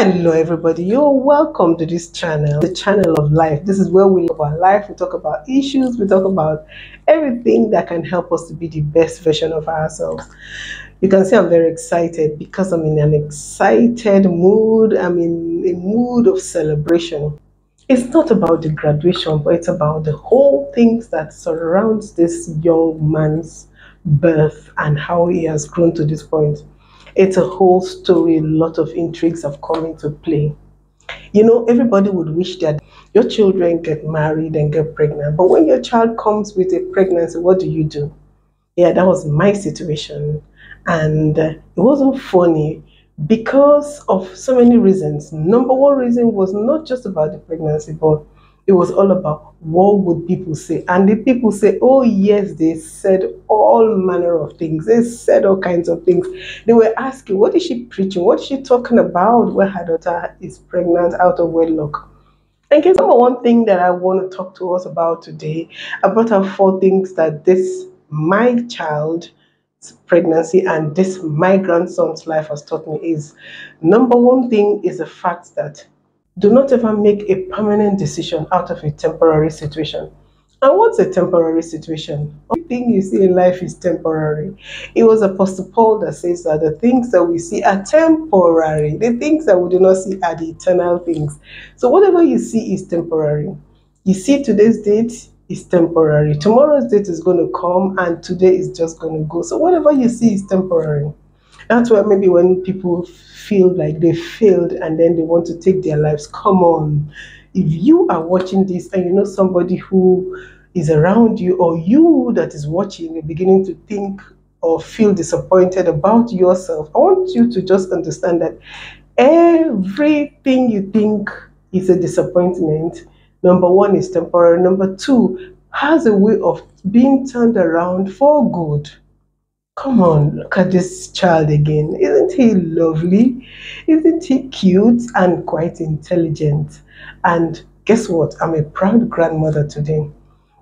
Hello everybody, you're welcome to this channel, the channel of life. This is where we talk about life, we talk about issues, we talk about everything that can help us to be the best version of ourselves. You can see I'm very excited because I'm in an excited mood. I'm in a mood of celebration. It's not about the graduation, but it's about the whole things that surrounds this young man's birth and how he has grown to this point. It's a whole story. A lot of intrigues have come into play. You know, everybody would wish that your children get married and get pregnant, but when your child comes with a pregnancy, what do? Yeah, that was my situation, and it wasn't funny because of so many reasons. Number one reason was not just about the pregnancy, but it was all about what would people say. And the people say, oh yes, they said all manner of things. They said all kinds of things. They were asking, what is she preaching? What is she talking about when her daughter is pregnant out of wedlock? And guess number one thing that I want to talk to us about today, I brought up 4 things that this my child's pregnancy and this my grandson's life has taught me is number one thing is the fact that do not ever make a permanent decision out of a temporary situation. And what's a temporary situation? Everything you see in life is temporary. It was Apostle Paul that says that the things that we see are temporary. The things that we do not see are the eternal things. So whatever you see is temporary. You see today's date is temporary. Tomorrow's date is going to come and today is just going to go. So whatever you see is temporary. That's why maybe when people feel like they failed and then they want to take their lives, come on. If you are watching this and you know somebody who is around you, or you that is watching and beginning to think or feel disappointed about yourself, I want you to just understand that everything you think is a disappointment, number one, is temporary. Number two, has a way of being turned around for good. Come on, look at this child again. Isn't he lovely? Isn't he cute and quite intelligent? And guess what? I'm a proud grandmother today.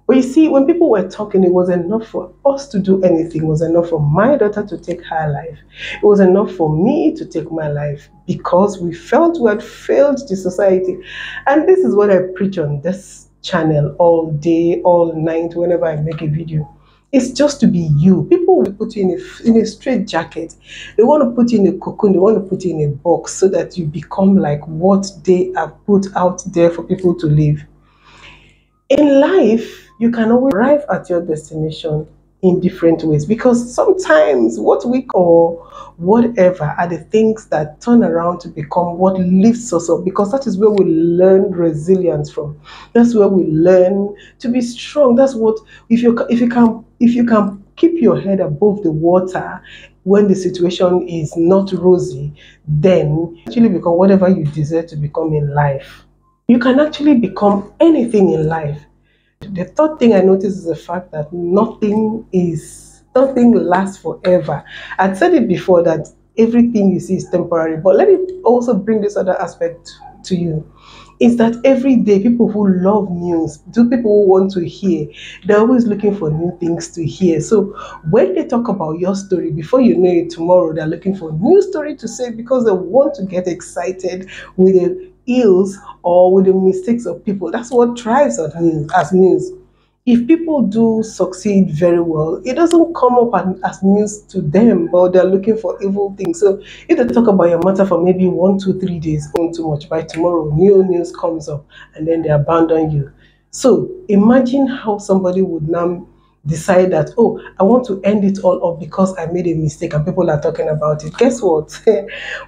But you see, when people were talking, it was enough for us to do anything. It was enough for my daughter to take her life. It was enough for me to take my life because we felt we had failed the society. And this is what I preach on this channel all day, all night, whenever I make a video. It's just to be you. People will put you in a straight jacket. They want to put you in a cocoon. They want to put you in a box so that you become like what they have put out there for people to live. In life, you can always arrive at your destination in different ways because sometimes what we call whatever are the things that turn around to become what lifts us up, because that is where we learn resilience from. That's where we learn to be strong. That's what if you can keep your head above the water when the situation is not rosy, then actually become whatever you desire to become in life. You can actually become anything in life. The third thing I noticed is the fact that nothing lasts forever. I'd said it before that everything you see is temporary, but let me also bring this other aspect to you. Is that every day people who love news, people who want to hear, they're always looking for new things to hear. So when they talk about your story, before you know it, tomorrow they're looking for a new story to say because they want to get excited with the ills or with the mistakes of people. That's what drives us as news. If people do succeed very well, it doesn't come up as news to them, but they're looking for evil things. So if they talk about your matter for maybe 1, 2, 3 days, on too much, by tomorrow, new news comes up and then they abandon you. So imagine how somebody would now decide that, oh, I want to end it all up because I made a mistake and people are talking about it. Guess what?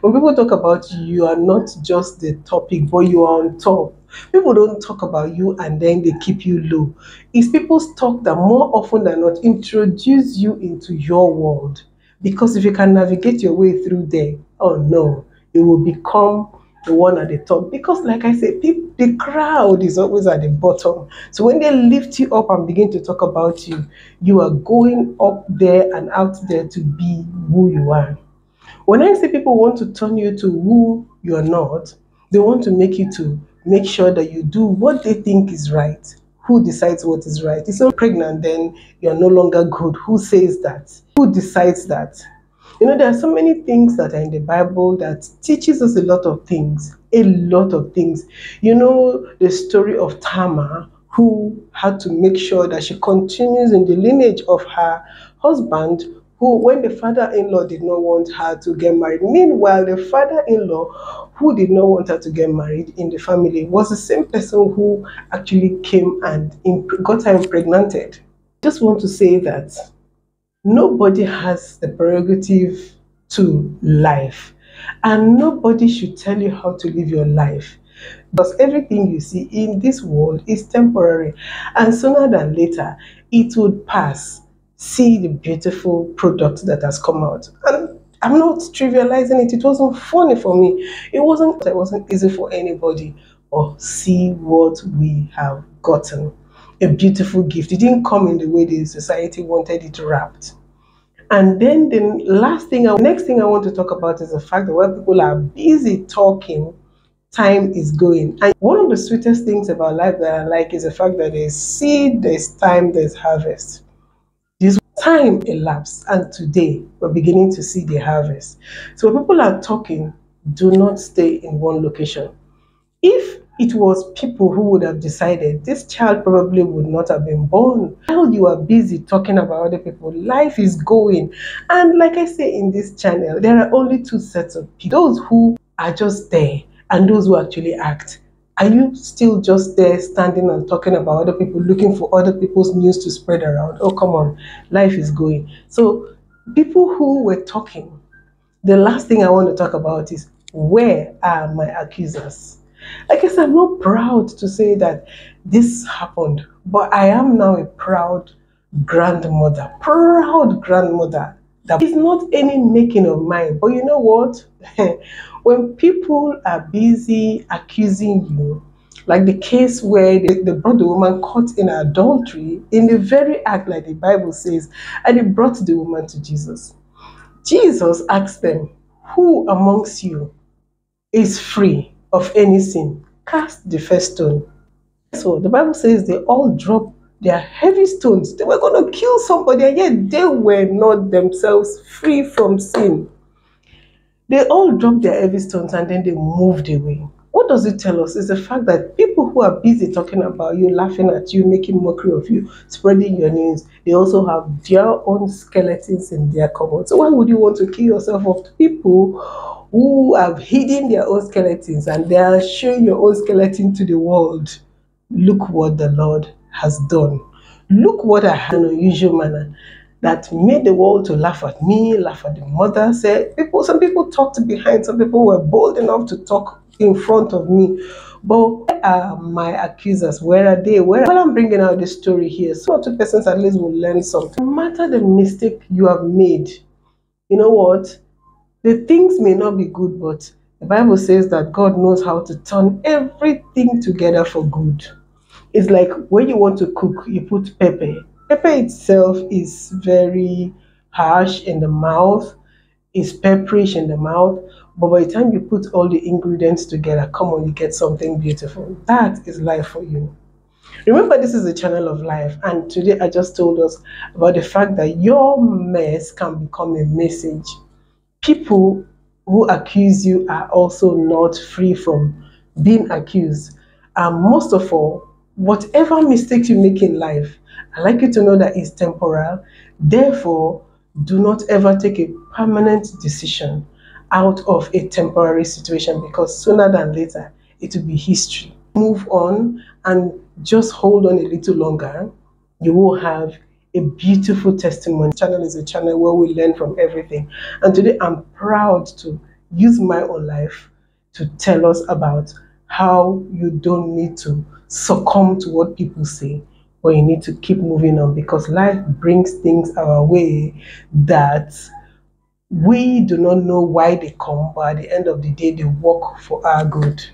When people talk about you, you are not just the topic, but you are on top. People don't talk about you and then they keep you low. It's people's talk that more often than not introduce you into your world. Because if you can navigate your way through there, oh no, you will become the one at the top. Because like I said, the crowd is always at the bottom. So when they lift you up and begin to talk about you, you are going up there and out there to be who you are. When I say people want to turn you to who you are not, they want to make you to make sure that you do what they think is right. Who decides what is right? If you're pregnant, then you're no longer good. Who says that? Who decides that? There are so many things that are in the Bible that teaches us a lot of things. A lot of things. The story of Tamar, who had to make sure that she continues in the lineage of her husband, who, when the father-in-law did not want her to get married. Meanwhile, the father-in-law, who did not want her to get married in the family, was the same person who actually came and got her impregnated. I just want to say that nobody has the prerogative to life, and nobody should tell you how to live your life, because everything you see in this world is temporary, and sooner than later it would pass. See the beautiful product that has come out, and I'm not trivializing it. It wasn't funny for me. It wasn't easy for anybody. Or see what we have gotten, a beautiful gift. It didn't come in the way the society wanted it wrapped. And then the next thing I want to talk about is the fact that when people are busy talking, time is going. And one of the sweetest things about life that I like is the fact that there's seed, there's time, there's harvest. This time elapsed, and today we're beginning to see the harvest. So when people are talking, do not stay in one location. If it was people who would have decided, this child probably would not have been born. While you are busy talking about other people, life is going. And like I say in this channel, there are only two sets of people: those who are just there and those who actually act. Are you still just there standing and talking about other people, looking for other people's news to spread around? Oh, come on, life is going. So people who were talking, the last thing I want to talk about is, where are my accusers? I guess I'm not proud to say that this happened, but I am now a proud grandmother. Proud grandmother. That is not any making of mine. But you know what? When people are busy accusing you, like the case where they brought the woman caught in adultery in the very act, like the Bible says, and they brought the woman to Jesus. Jesus asked them, who amongst you is free of any sin? Cast the first stone. So the Bible says they all dropped their heavy stones. They were going to kill somebody, and yet they were not themselves free from sin. They all dropped their heavy stones and then they moved away. What does it tell us? It's the fact that people who are busy talking about you, laughing at you, making mockery of you, spreading your news, they also have their own skeletons in their cupboard. So why would you want to kill yourself of people who have hidden their own skeletons and they are showing your own skeleton to the world? Look what the Lord has done. Look what I had in an unusual manner that made the world to laugh at me, laugh at the mother. Some people talked behind, some people were bold enough to talk in front of me. But where are my accusers? Where are they? While I'm bringing out this story here, so one or two persons at least will learn something. No matter the mistake you have made, you know what? The things may not be good, but the Bible says that God knows how to turn everything together for good. It's like when you want to cook, you put pepper. Pepper itself is very harsh in the mouth, is pepperish in the mouth, but by the time you put all the ingredients together, come on, you get something beautiful. That is life for you. Remember, this is a channel of life, and today I just told us about the fact that your mess can become a message. People who accuse you are also not free from being accused. And most of all, whatever mistakes you make in life, I'd like you to know that it's temporal. Therefore, do not ever take a permanent decision out of a temporary situation, because sooner than later, it will be history. Move on and just hold on a little longer. You will have a beautiful testimony. This channel is a channel where we learn from everything. And today I'm proud to use my own life to tell us about how you don't need to succumb to what people say, but you need to keep moving on, because life brings things our way that we do not know why they come, but at the end of the day, they work for our good.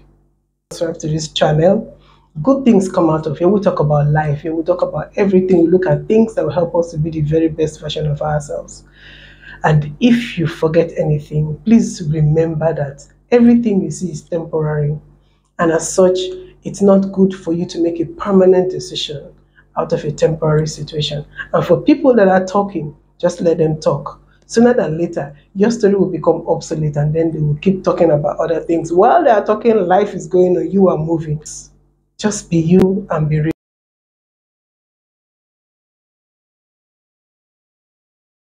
Subscribe to this channel. Good things come out of here. We talk about life here. We talk about everything. We look at things that will help us to be the very best version of ourselves. And if you forget anything, please remember that everything you see is temporary. And as such, it's not good for you to make a permanent decision out of a temporary situation. And for people that are talking, just let them talk. Sooner than later, your story will become obsolete, and then they will keep talking about other things. While they are talking, life is going on, you are moving. Just be you and be real.